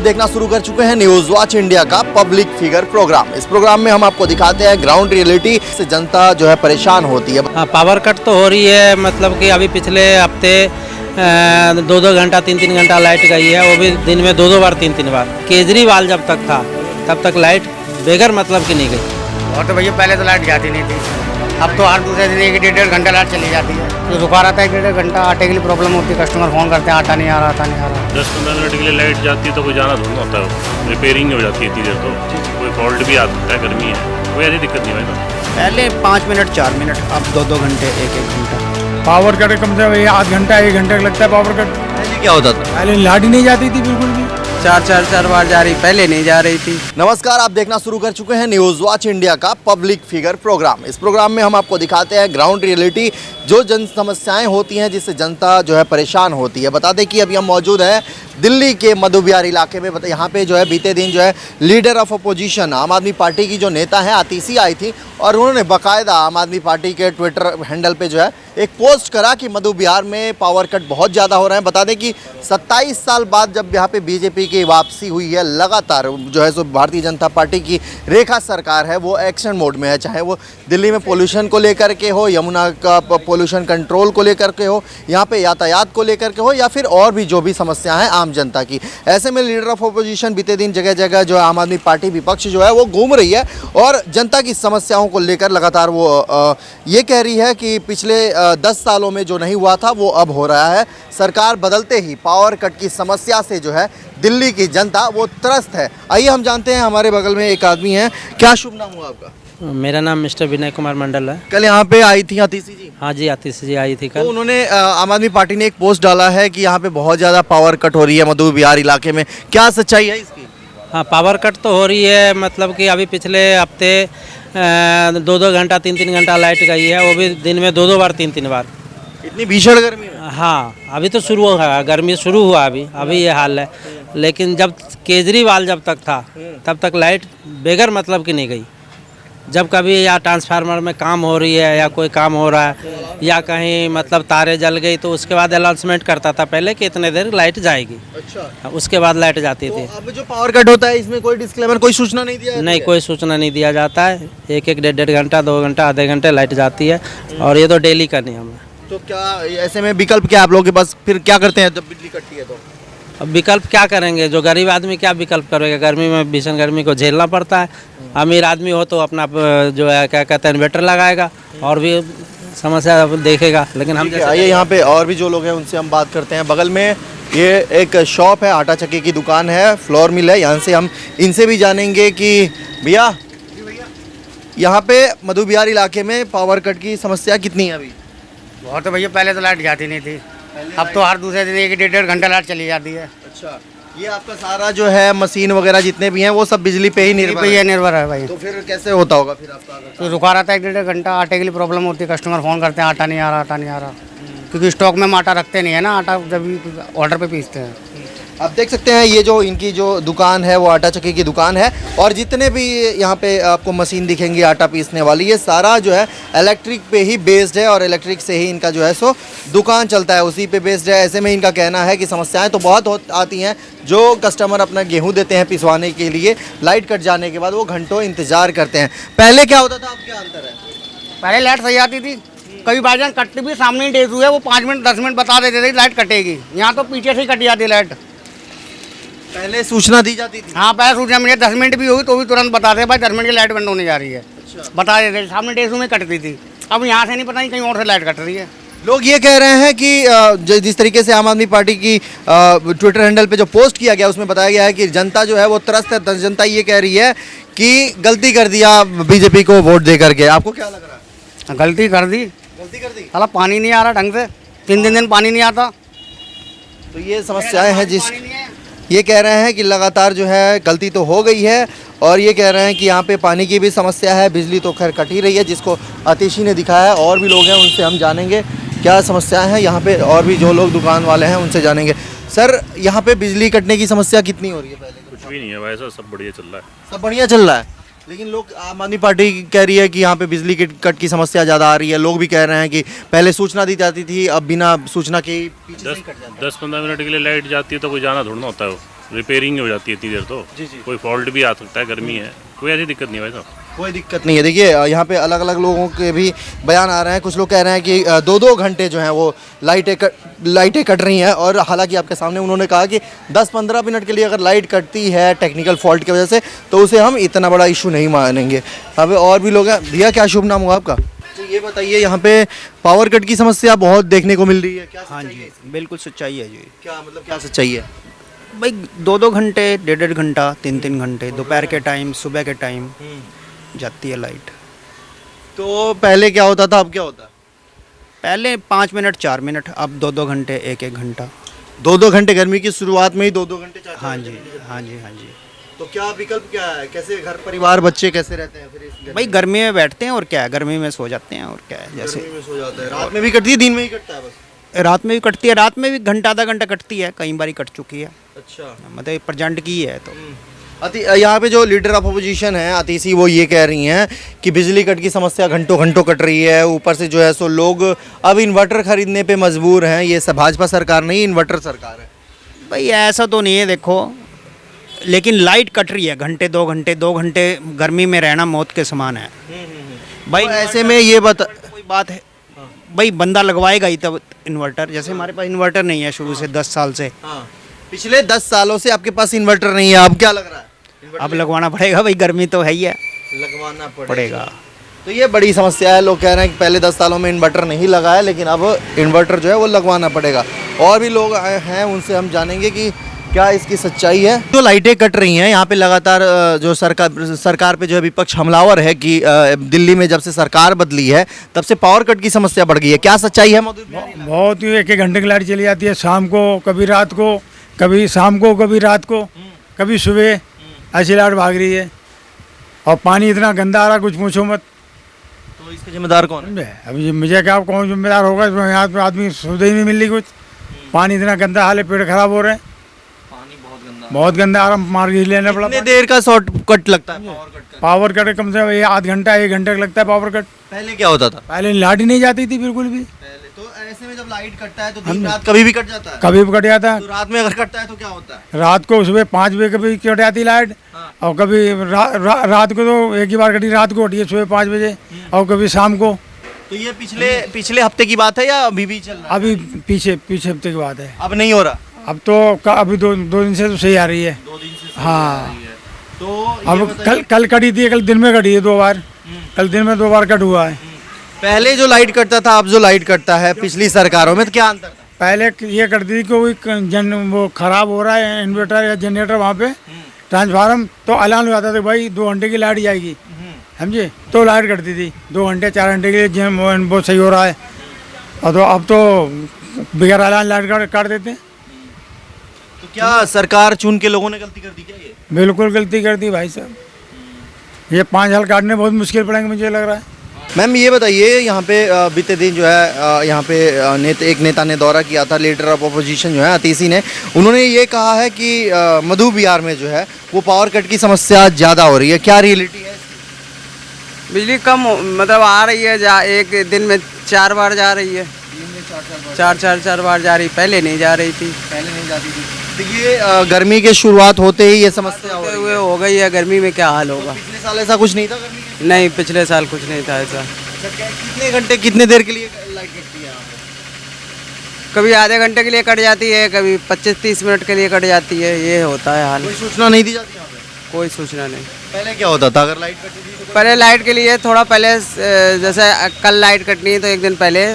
देखना शुरू कर चुके हैं न्यूज वॉच इंडिया का पब्लिक फिगर प्रोग्राम। इस प्रोग्राम में हम आपको दिखाते हैं ग्राउंड रियलिटी से जनता जो है परेशान होती है। हाँ, पावर कट तो हो रही है। मतलब कि अभी पिछले हफ्ते 2-2 घंटा 3-3 घंटा लाइट गई है, वो भी दिन में 2-2 बार 3-3 बार। केजरीवाल जब तक था तब तक लाइट बेगर मतलब की नहीं गई। और तो भैया पहले तो लाइट जाती नहीं थी, अब तो हर दूसरे दिन 1-1.5 घंटा लाइट चली जाती है। तो रुका रहता है 1-1.5 घंटा, आटे के लिए प्रॉब्लम होती है, कस्टमर फोन करते हैं आटा नहीं आ रहा, आटा नहीं आ रहा। 10-15 मिनट के लिए लाइट जाती है तो कोई जाना थोड़ा होता है, रिपेयरिंग हो जाती है इतनी देर, तो कोई फॉल्ट भी आता है, गर्मी है, कोई ऐसी दिक्कत नहीं भाई साहब। पहले 5 मिनट 4 मिनट, अब 2-2 घंटे 1-1 घंटा। पावर कट कम से कम आध घंटा 1 घंटे लगता है पावर कट। पहले क्या होता था? पहले लाइट ही नहीं जाती थी बिल्कुल भी। 4 बार जा रही, पहले नहीं जा रही थी। नमस्कार, आप देखना शुरू कर चुके हैं न्यूज वॉच इंडिया का पब्लिक फिगर प्रोग्राम। इस प्रोग्राम में हम आपको दिखाते हैं ग्राउंड रियलिटी, जो जन समस्याएं होती हैं जिससे जनता जो है परेशान होती है। बता दें कि अभी हम मौजूद हैं दिल्ली के मधु बिहार इलाके में। यहाँ पे जो है बीते दिन जो है लीडर ऑफ अपोजिशन आम आदमी पार्टी की जो नेता हैं आतिशी आई थी और उन्होंने बाकायदा आम आदमी पार्टी के ट्विटर हैंडल पे जो है एक पोस्ट करा कि मधु बिहार में पावर कट बहुत ज़्यादा हो रहे हैं। बता दें कि 27 साल बाद जब यहाँ पे बीजेपी की वापसी हुई है, लगातार जो है सो भारतीय जनता पार्टी की रेखा सरकार है वो एक्शन मोड में है। चाहे वो दिल्ली में पोल्यूशन को लेकर के हो, यमुना का पोल्यूशन कंट्रोल को लेकर के हो, यहाँ पे यातायात को लेकर के हो, या फिर और भी जो भी समस्या है आम जनता की। ऐसे में लीडर ऑफ अपोजिशन बीते दिन जगह जगह जो है आम आदमी पार्टी विपक्ष जो है वो घूम रही है और जनता की समस्याओं को लेकर लगातार वो ये कह रही है कि पिछले 10 सालों में जो नहीं हुआ था वो अब हो रहा है। सरकार बदलते ही पावर कट की समस्या से जो है दिल्ली की जनता वो त्रस्त है। आइए हम जानते हैं, हमारे बगल में एक आदमी है। क्या शुभ नाम हुआ आपका? मेरा नाम मिस्टर विनय कुमार मंडल है। कल यहाँ पे आई थी आतिशी जी? हाँ जी, आतिशी जी आई थी तो कल। उन्होंने आम आदमी पार्टी ने एक पोस्ट डाला है कि यहाँ पे बहुत ज़्यादा पावर कट हो रही है मधु बिहार इलाके में। क्या सच्चाई है इसकी? हाँ, पावर कट तो हो रही है। मतलब कि अभी पिछले हफ्ते 2-2 घंटा 3-3 घंटा लाइट गई है, वो भी दिन में 2-2 बार 3-3 बार। इतनी भीषण गर्मी है? हाँ, अभी तो शुरू हुआ, गर्मी शुरू हुआ अभी ये हाल है। लेकिन जब केजरीवाल जब तक था तब तक लाइट बेगर मतलब की नहीं गई। जब कभी या ट्रांसफार्मर में काम हो रही है या कोई काम हो रहा है या कहीं मतलब तारे जल गई तो उसके बाद अनाउंसमेंट करता था पहले कि इतने देर लाइट जाएगी। अच्छा, उसके बाद लाइट जाती थी। अब जो पावर कट होता है इसमें कोई डिस्क्लेमर, कोई सूचना नहीं दिया? नहीं, कोई सूचना नहीं दिया जाता है। 1-1, 1.5 घंटा, 2 घंटा, आधे घंटे लाइट जाती है और ये तो डेली का नियम है। तो क्या ऐसे में विकल्प क्या आप लोगों के पास? फिर क्या करते हैं जब बिजली कटती है तो? अब विकल्प क्या करेंगे? जो गरीब आदमी क्या विकल्प करेगा? गर्मी में, भीषण गर्मी को झेलना पड़ता है। अमीर आदमी हो तो अपना जो है क्या कहते हैं इन्वर्टर लगाएगा और भी समस्या देखेगा। लेकिन हम आइए यहाँ पे और भी जो लोग हैं उनसे हम बात करते हैं। बगल में ये एक शॉप है, आटा चक्की की दुकान है, फ्लोर मिल है। यहाँ से हम इनसे भी जानेंगे कि भैया यहाँ पे मधु बिहार इलाके में पावर कट की समस्या कितनी है अभी? और तो भैया पहले तो लाइट जाती नहीं थी, अब तो हर दूसरे दिन 1-1.5 घंटा लाइट चली जाती है। अच्छा, ये आपका सारा जो है मशीन वगैरह जितने भी हैं वो सब बिजली पे ही निर्भर है? निर्भर है भाई। तो फिर कैसे होता होगा फिर आपका? तो रुका रहता है 1-1.5 घंटा, आटे के लिए प्रॉब्लम होती है, कस्टमर फोन करते हैं आटा नहीं आ रहा, आटा नहीं आ रहा। क्योंकि स्टॉक में हम आटा रखते नहीं है ना, आटा जब ऑर्डर पे पीसते हैं। आप देख सकते हैं ये जो इनकी जो दुकान है वो आटा चक्की की दुकान है और जितने भी यहाँ पे आपको मशीन दिखेंगी आटा पीसने वाली, ये सारा जो है इलेक्ट्रिक पे ही बेस्ड है और इलेक्ट्रिक से ही इनका जो है सो दुकान चलता है, उसी पे बेस्ड है। ऐसे में इनका कहना है कि समस्याएं तो बहुत आती हैं। जो कस्टमर अपना गेहूँ देते हैं पिसवाने के लिए, लाइट कट जाने के बाद वो घंटों इंतज़ार करते हैं। पहले क्या होता था, अब क्या अंतर है? पहले लाइट सही आती थी, कभी बाजार कटती भी सामने ही डेज हुए, वो 5 मिनट 10 मिनट बता देते थे लाइट कटेगी। यहाँ तो पीछे से ही कट जाती लाइट। पहले सूचना दी जाती थी? हाँ, पहले सूचना मिली 10 मिनट भी होगी तो भी तुरंत बताते भाई 10 मिनट की लाइट बंद होने जा रही है। अच्छा। बता देते सामने डेज में कटती थी। अब यहाँ से नहीं, पता नहीं कहीं और से लाइट कट रही है। लोग ये कह रहे हैं कि जिस तरीके से आम आदमी पार्टी की ट्विटर हैंडल पे जो पोस्ट किया गया उसमें बताया गया है कि जनता जो है वो त्रस्त है। जनता ये कह रही है कि गलती कर दिया बीजेपी को वोट दे करके। आपको क्या लग रहा है? गलती कर दी। साला पानी नहीं आ रहा ढंग से, 3 दिन पानी नहीं आता। तो ये समस्याएं हैं जिस ये कह रहे हैं कि लगातार जो है गलती तो हो गई है और ये कह रहे हैं कि यहाँ पे पानी की भी समस्या है, बिजली तो खैर कट ही रही है जिसको आतिशी ने दिखाया है। और भी लोग हैं उनसे हम जानेंगे क्या समस्याएं हैं यहाँ पे, और भी जो लोग दुकान वाले हैं उनसे जानेंगे। सर, यहाँ पे बिजली कटने की समस्या कितनी हो रही है? पहले कुछ भी नहीं है वैसा, सब बढ़िया चल रहा है। सब बढ़िया चल रहा है, लेकिन लोग आम आदमी पार्टी कह रही है कि यहाँ पे बिजली के कट की समस्या ज़्यादा आ रही है। लोग भी कह रहे हैं कि पहले सूचना दी जाती थी, अब बिना सूचना के पीछे से ही कट जाती है। 10-15 मिनट के लिए लाइट जाती है तो कोई जाना थोड़ा होता है। रिपेयरिंग हो जाती है इतनी देर तो जी, जी। कोई फॉल्ट भी आ सकता है, गर्मी है, कोई ऐसी दिक्कत नहीं है भाई साहब। कोई दिक्कत नहीं है। देखिए यहाँ पे अलग अलग लोगों के भी बयान आ रहे हैं। कुछ लोग कह रहे हैं कि 2-2 घंटे जो हैं वो लाइटें कट रही हैं, और हालांकि आपके सामने उन्होंने कहा कि 10-15 मिनट के लिए अगर लाइट कटती है टेक्निकल फॉल्ट की वजह से तो उसे हम इतना बड़ा इशू नहीं मानेंगे। अब और भी लोग हैं। भैया क्या शुभ नाम हुआ आपका? तो ये बताइए, यहाँ पे पावर कट की समस्या बहुत देखने को मिल रही है, क्या हाँ सच्चाई है? जी, बिल्कुल सच्चाई है जी। क्या मतलब क्या सच्चाई है? भाई 2-2 घंटे, 1.5 घंटा, 3-3 घंटे, दोपहर के टाइम, सुबह के टाइम जाती है लाइट। तो पहले क्या होता था, अब क्या होता है? पहले 5 मिनट, 4 मिनट, अब 2-2 घंटे, 1-1 घंटा। 2-2 घंटे गर्मी की शुरुआत में ही 2-2 घंटे 4-4 हाँ घंटे जी, बिजली हाँ जी, हाँ जी। तो क्या विकल्प क्या है? कैसे घर परिवार बच्चे कैसे रहते हैं फिर इस गर्मी भाई गर्मी में बैठते हैं और क्या है, गर्मी में सो जाते हैं और क्या है। में? जैसे गर्मी में सो जाते हैं। रात में भी कटती है, दिन में ही कटता है बस? रात में भी कटती है, रात में भी घंटा आधा घंटा कटती है, कई बारी कट चुकी है। अच्छा। मतलब प्रजेंट की है तो। यहाँ पे जो लीडर ऑफ अपोजिशन है अतीसी, वो ये कह रही हैं कि बिजली कट की समस्या घंटों घंटों कट रही है, ऊपर से जो है सो लोग अब इन्वर्टर खरीदने पे मजबूर हैं। ये सब भाजपा सरकार नहीं, इन्वर्टर सरकार है। भाई ऐसा तो नहीं है देखो, लेकिन लाइट कट रही है घंटे 2 घंटे गर्मी में रहना मौत के समान है। भाई तो ऐसे में ये बता, कोई बात है भाई, बंदा लगवाएगा ही तब इन्वर्टर। जैसे हमारे पास इन्वर्टर नहीं है शुरू से 10 साल से, पिछले 10 सालों से आपके पास इन्वर्टर नहीं है, अब क्या लग रहा है? अब लगवाना पड़ेगा भाई, गर्मी तो है ही है, लगवाना पड़ेगा। तो ये बड़ी समस्या है। लोग कह रहे हैं कि पहले 10 सालों में इन्वर्टर नहीं लगा है, लेकिन अब इन्वर्टर जो है वो लगवाना पड़ेगा। और भी लोग आए हैं, उनसे हम जानेंगे कि क्या इसकी सच्चाई है। जो लाइटें कट रही हैं यहाँ पे लगातार, जो सरकार पे जो है विपक्ष हमलावर है कि दिल्ली में जब से सरकार बदली है तब से पावर कट की समस्या बढ़ गई है। क्या सच्चाई है मौजूद? बहुत ही 1-1 घंटे की लाइट चली जाती है, शाम को, कभी रात को, कभी शाम को, कभी रात को, कभी सुबह, ऐसी लाइट भाग रही है। और पानी इतना गंदा आ रहा, कुछ पूछो मत। तो इसके जिम्मेदार कौन है? समझे? अभी मुझे क्या कौन जिम्मेदार होगा इसमें? यहाँ पे आदमी सुविधा ही नहीं मिल रही कुछ। पानी इतना गंदा हाल है, पेड़ खराब हो रहे हैं, बहुत गंदा आ रहा, मार के लेना पड़ा। कितने देर का शॉर्ट कट लगता है पावर कट का? पावर कट कम से कम आध घंटा, 1 घंटे का लगता है पावर कट। पहले क्या होता था? पहले लाइट ही नहीं जाती थी बिल्कुल भी। पहले तो ऐसे में जब लाइट कटता है तो दिन रात कभी भी कट जाता है। कभी भी कट जाता है। तो रात में अगर कटता है तो क्या होता है? रात को सुबह 5 बजे कभी कट जाती लाइट, और कभी रात को तो एक ही बार कटी, रात को कटी है सुबह 5 बजे, और कभी शाम को। तो ये पिछले हफ्ते की बात है या अभी भी चल रहा है? अभी पीछे हफ्ते की बात है। अब नहीं हो रहा? अब तो अभी 2 दिन से तो सही आ रही है। 2 दिन से हाँ, तो अब कल कटी थी, कल दिन में कटी है 2 बार, कल दिन में 2 बार कट हुआ है। पहले जो लाइट कटता था, अब जो लाइट कटता है पिछली सरकारों में, तो क्या अंतर था? पहले ये करती थी कि वो खराब हो रहा है इन्वर्टर या जनरेटर वहाँ पे ट्रांसफार्मर, तो ऐलान हो जाता था भाई 2 घंटे की लाइट जाएगी, समझे, तो लाइट कटती थी 2 घंटे 4 घंटे के लिए, वो सही हो रहा है। और तो अब तो बगैर ऐलान लाइट काट देते हैं। तो क्या सरकार चुन के लोगों ने गलती कर दी क्या ये? बिल्कुल गलती कर दी भाई साहब, ये 5 साल काटने बहुत मुश्किल पड़ेंगे मुझे लग रहा है। मैम ये बताइए, यहाँ पे बीते दिन जो है यहाँ पे एक नेता ने दौरा किया था, लीडर ऑफ अपोजिशन जो है अतीसी ने, उन्होंने ये कहा है कि मधु बिहार में जो है वो पावर कट की समस्या ज़्यादा हो रही है। क्या रियलिटी है? बिजली कम मतलब आ रही है, एक दिन में 4 बार जा रही है, 4 बार जा रही, पहले नहीं जा रही थी। पहले नहीं जाती थी। तो ये गर्मी के शुरुआत होते ही ये समस्या हो रही है। हो गई है, गर्मी में क्या हाल होगा। पिछले साल ऐसा कुछ नहीं था गर्मी के? नहीं, पिछले साल कुछ नहीं था ऐसा। कितने घंटे कितने देर के लिए लाइट कटती है यहाँ पे? कभी आधे घंटे के लिए कट जाती है, कभी 25-30 मिनट के लिए कट जाती है, ये होता है हाल। कोई सूचना नहीं दी जाती यहाँ पे? कोई सूचना नहीं। पहले क्या होता था, अगर लाइट कटी थी तो? पहले लाइट के लिए थोड़ा पहले, जैसे कल लाइट कटनी है तो एक दिन पहले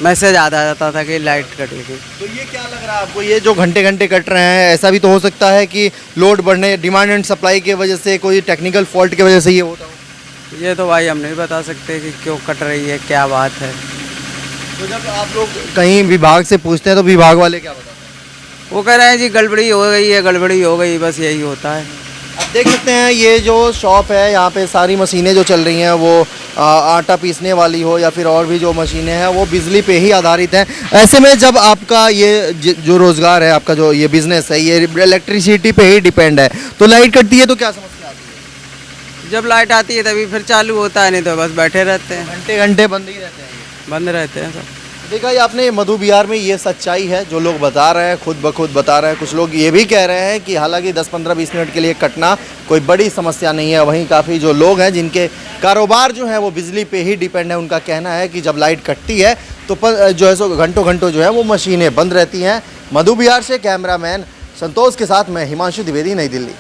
मैसेज आ जाता था कि लाइट कटेगी। तो ये क्या लग रहा है आपको, ये जो घंटे घंटे कट रहे हैं, ऐसा भी तो हो सकता है कि लोड बढ़ने, डिमांड एंड सप्लाई की वजह से, कोई टेक्निकल फॉल्ट की वजह से ये होता हो? ये तो भाई हम नहीं बता सकते कि क्यों कट रही है, क्या बात है। तो जब आप लोग कहीं विभाग से पूछते हैं तो विभाग वाले क्या बताते हैं? वो कह रहे हैं जी गड़बड़ी हो गई है, गड़बड़ी हो गई, बस यही होता है। आप देख सकते हैं ये जो शॉप है, यहाँ पे सारी मशीनें जो चल रही हैं वो आटा पीसने वाली हो या फिर और भी जो मशीनें हैं वो बिजली पे ही आधारित हैं। ऐसे में जब आपका ये जो रोज़गार है, आपका जो ये बिज़नेस है, ये इलेक्ट्रिसिटी पे ही डिपेंड है, तो लाइट कटती है तो क्या समस्या आती है? जब लाइट आती है तभी फिर चालू होता है, नहीं तो बस बैठे रहते हैं, घंटे घंटे बंद ही रहते हैं ये। बंद रहते हैं सब। देखा ये आपने मधु बिहार में ये सच्चाई है जो लोग बता रहे हैं, खुद ब खुद बता रहे हैं। कुछ लोग ये भी कह रहे हैं कि हालांकि 10-15-20 मिनट के लिए कटना कोई बड़ी समस्या नहीं है। वहीं काफ़ी जो लोग हैं जिनके कारोबार जो है वो बिजली पे ही डिपेंड है, उनका कहना है कि जब लाइट कटती है तो जो है सो घंटों घंटों जो है वो मशीनें बंद रहती हैं। मधु बिहार से कैमरामैन संतोष के साथ मैं हिमांशु द्विवेदी, नई दिल्ली।